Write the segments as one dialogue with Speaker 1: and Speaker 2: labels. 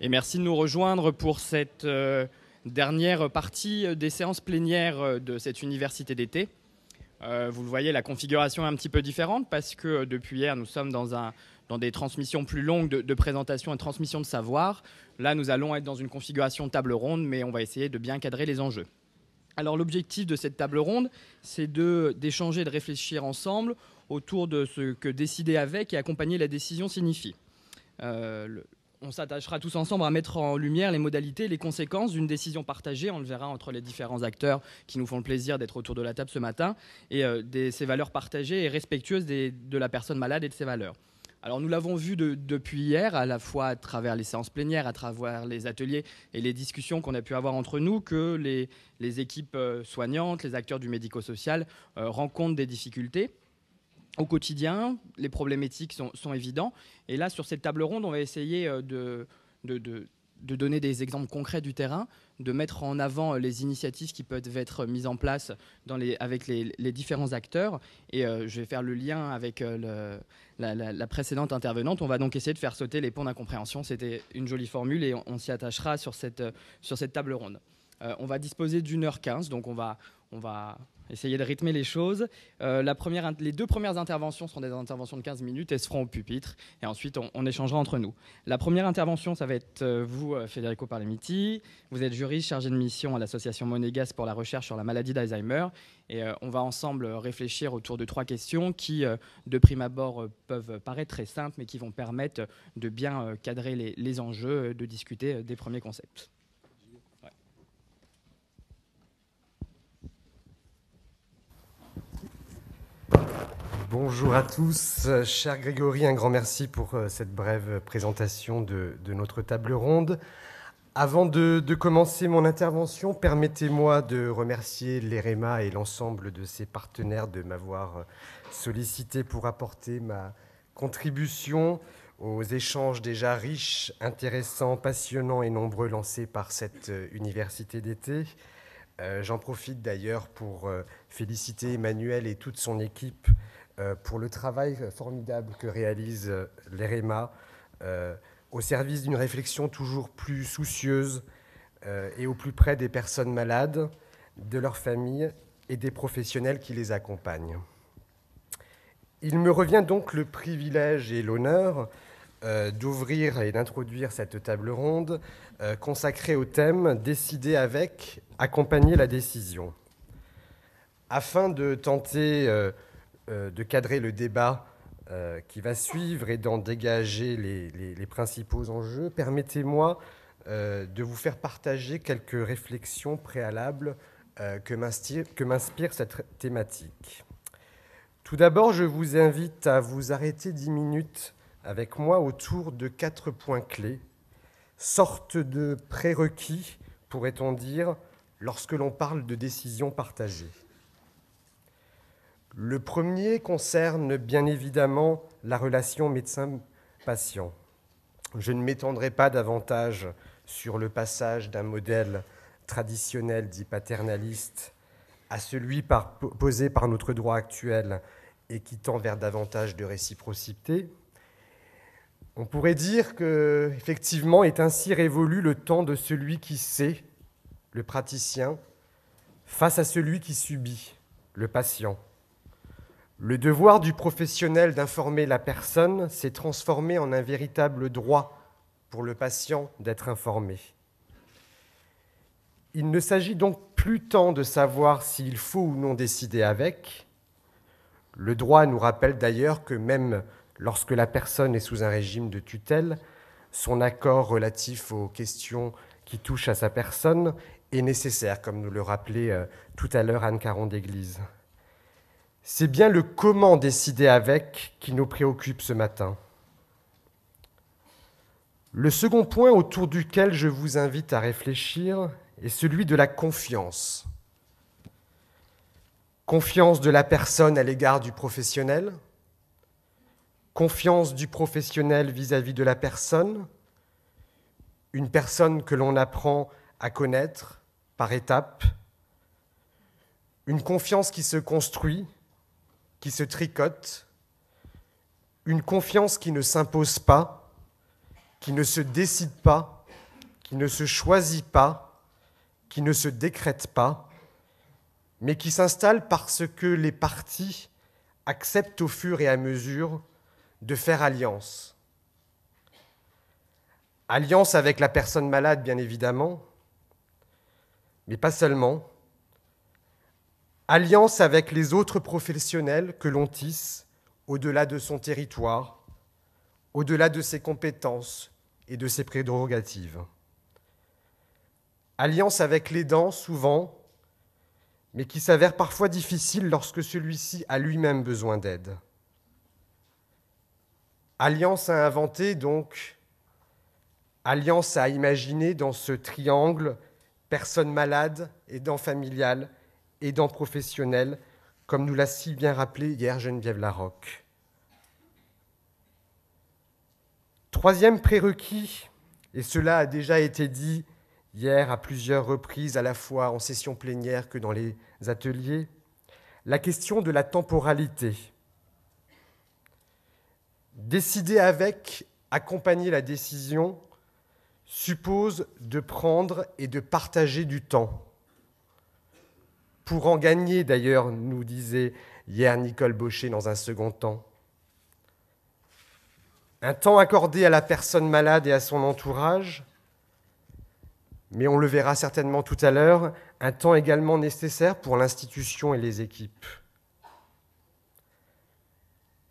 Speaker 1: et merci de nous rejoindre pour cette dernière partie des séances plénières de cette université d'été. Vous le voyez, la configuration est un petit peu différente parce que depuis hier, nous sommes dans des transmissions plus longues de présentation et de transmission de savoir. Là, nous allons être dans une configuration table ronde, mais on va essayer de bien cadrer les enjeux. Alors l'objectif de cette table ronde, c'est d'échanger, de réfléchir ensemble autour de ce que décider avec et accompagner la décision signifie. On s'attachera tous ensemble à mettre en lumière les modalités, les conséquences d'une décision partagée, on le verra entre les différents acteurs qui nous font le plaisir d'être autour de la table ce matin, et ces valeurs partagées et respectueuses de la personne malade et de ses valeurs. Alors nous l'avons vu depuis hier, à la fois à travers les séances plénières, à travers les ateliers et les discussions qu'on a pu avoir entre nous, que les équipes soignantes, les acteurs du médico-social rencontrent des difficultés. Au quotidien, les problématiques sont évidentes. Et là, sur cette table ronde, on va essayer de donner des exemples concrets du terrain, de mettre en avant les initiatives qui peuvent être mises en place avec les différents acteurs. Et je vais faire le lien avec la précédente intervenante. On va donc essayer de faire sauter les ponts d'incompréhension. C'était une jolie formule et on s'y attachera sur cette table ronde. On va disposer d'1h15, donc on va essayer de rythmer les choses. Les deux premières interventions seront des interventions de 15 minutes et se feront au pupitre. Et ensuite, on échangera entre nous. La première intervention, ça va être vous, Federico Parlemiti. Vous êtes juriste chargé de mission à l'association Monégasque pour la recherche sur la maladie d'Alzheimer. Et on va ensemble réfléchir autour de 3 questions qui, de prime abord, peuvent paraître très simples, mais qui vont permettre de bien cadrer les enjeux, de discuter des premiers concepts.
Speaker 2: Bonjour à tous. Cher Grégory, un grand merci pour cette brève présentation de notre table ronde. Avant de commencer mon intervention, permettez-moi de remercier l'EREMA et l'ensemble de ses partenaires de m'avoir sollicité pour apporter ma contribution aux échanges déjà riches, intéressants, passionnants et nombreux lancés par cette université d'été. J'en profite d'ailleurs pour féliciter Emmanuel et toute son équipe pour le travail formidable que réalise l'EREMA au service d'une réflexion toujours plus soucieuse et au plus près des personnes malades, de leurs familles et des professionnels qui les accompagnent. Il me revient donc le privilège et l'honneur d'ouvrir et d'introduire cette table ronde consacrée au thème « Décider avec, accompagner la décision ». Afin de tenter de cadrer le débat qui va suivre et d'en dégager les principaux enjeux, permettez-moi de vous faire partager quelques réflexions préalables que m'inspire cette thématique. Tout d'abord, je vous invite à vous arrêter 10 minutes avec moi autour de 4 points clés, sorte de prérequis, pourrait-on dire, lorsque l'on parle de décision partagée. Le premier concerne bien évidemment la relation médecin-patient. Je ne m'étendrai pas davantage sur le passage d'un modèle traditionnel dit paternaliste à celui posé par notre droit actuel et qui tend vers davantage de réciprocité. On pourrait dire qu'effectivement est ainsi révolu le temps de celui qui sait, le praticien, face à celui qui subit, le patient. Le devoir du professionnel d'informer la personne s'est transformé en un véritable droit pour le patient d'être informé. Il ne s'agit donc plus tant de savoir s'il faut ou non décider avec. Le droit nous rappelle d'ailleurs que même lorsque la personne est sous un régime de tutelle, son accord relatif aux questions qui touchent à sa personne est nécessaire, comme nous le rappelait tout à l'heure Anne Caron d'Église. C'est bien le comment décider avec qui nous préoccupe ce matin. Le second point autour duquel je vous invite à réfléchir est celui de la confiance. Confiance de la personne à l'égard du professionnel, confiance du professionnel vis-à-vis de la personne, une personne que l'on apprend à connaître par étapes, une confiance qui se construit, qui se tricote, une confiance qui ne s'impose pas, qui ne se décide pas, qui ne se choisit pas, qui ne se décrète pas, mais qui s'installe parce que les parties acceptent au fur et à mesure de faire alliance. Alliance avec la personne malade, bien évidemment, mais pas seulement. Alliance avec les autres professionnels que l'on tisse au-delà de son territoire, au-delà de ses compétences et de ses prérogatives. Alliance avec l'aidant, souvent, mais qui s'avère parfois difficile lorsque celui-ci a lui-même besoin d'aide. Alliance à inventer, donc, alliance à imaginer dans ce triangle personne malade, aidant familial, aidant professionnel, comme nous l'a si bien rappelé hier Geneviève Larocque. Troisième prérequis, et cela a déjà été dit hier à plusieurs reprises, à la fois en session plénière que dans les ateliers, la question de la temporalité. Décider avec, accompagner la décision, suppose de prendre et de partager du temps. Pour en gagner, d'ailleurs, nous disait hier Nicole Baucher dans un second temps. Un temps accordé à la personne malade et à son entourage, mais on le verra certainement tout à l'heure, un temps également nécessaire pour l'institution et les équipes.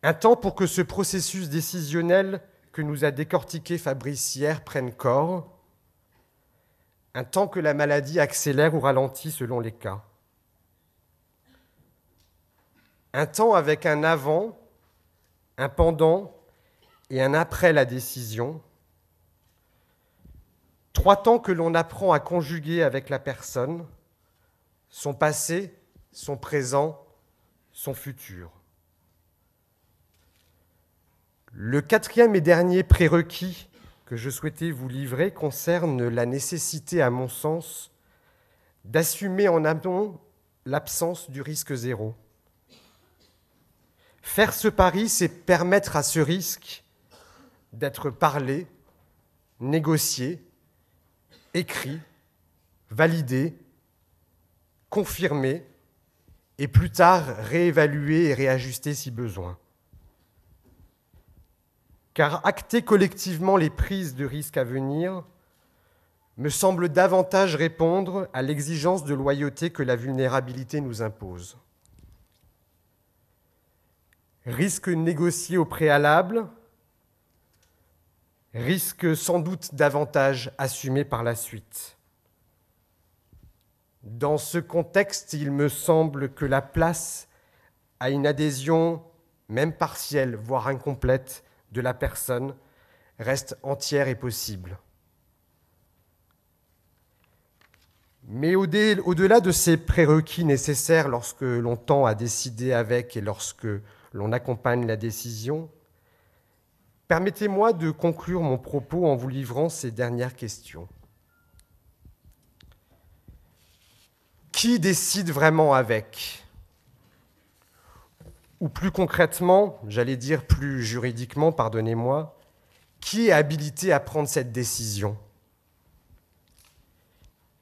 Speaker 2: Un temps pour que ce processus décisionnel que nous a décortiqué Fabrice hier prenne corps, un temps que la maladie accélère ou ralentit selon les cas. Un temps avec un avant, un pendant et un après la décision. 3 temps que l'on apprend à conjuguer avec la personne, son passé, son présent, son futur. Le 4e et dernier prérequis que je souhaitais vous livrer concerne la nécessité, à mon sens, d'assumer en amont l'absence du risque zéro. Faire ce pari, c'est permettre à ce risque d'être parlé, négocié, écrit, validé, confirmé et plus tard réévalué et réajusté si besoin. Car acter collectivement les prises de risques à venir me semble davantage répondre à l'exigence de loyauté que la vulnérabilité nous impose. Risque négocié au préalable, risque sans doute davantage assumé par la suite. Dans ce contexte, il me semble que la place à une adhésion, même partielle, voire incomplète, de la personne reste entière et possible. Mais au-delà de ces prérequis nécessaires lorsque l'on tend à décider avec et lorsque l'on accompagne la décision, permettez-moi de conclure mon propos en vous livrant ces dernières questions. Qui décide vraiment avec ? Ou plus concrètement, j'allais dire plus juridiquement, pardonnez-moi, qui est habilité à prendre cette décision ?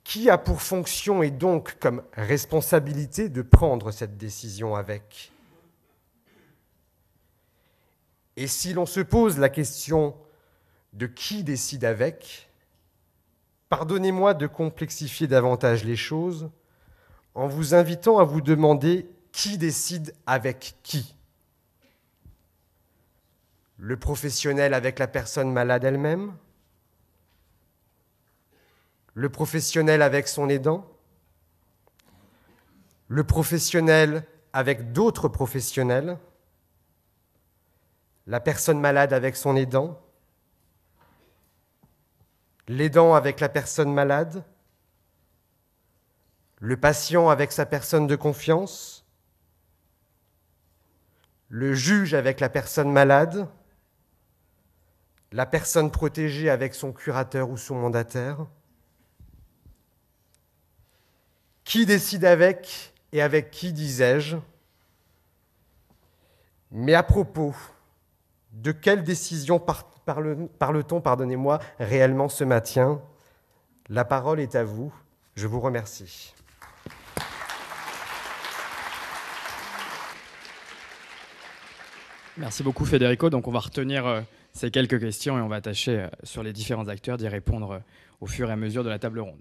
Speaker 2: Qui a pour fonction et donc comme responsabilité de prendre cette décision avec ? Et si l'on se pose la question de qui décide avec, pardonnez-moi de complexifier davantage les choses en vous invitant à vous demander qui décide avec qui ? Le professionnel avec la personne malade elle-même ? Le professionnel avec son aidant ? Le professionnel avec d'autres professionnels ? La personne malade avec son aidant ? L'aidant avec la personne malade ? Le patient avec sa personne de confiance ? Le juge avec la personne malade, la personne protégée avec son curateur ou son mandataire. Qui décide avec et avec qui, disais-je ? Mais à propos, de quelle décision parle-t-on, réellement ce matin ? La parole est à vous. Je vous remercie.
Speaker 1: Merci beaucoup Federico. Donc on va retenir ces quelques questions et on va tâcher sur les différents acteurs d'y répondre au fur et à mesure de la table ronde.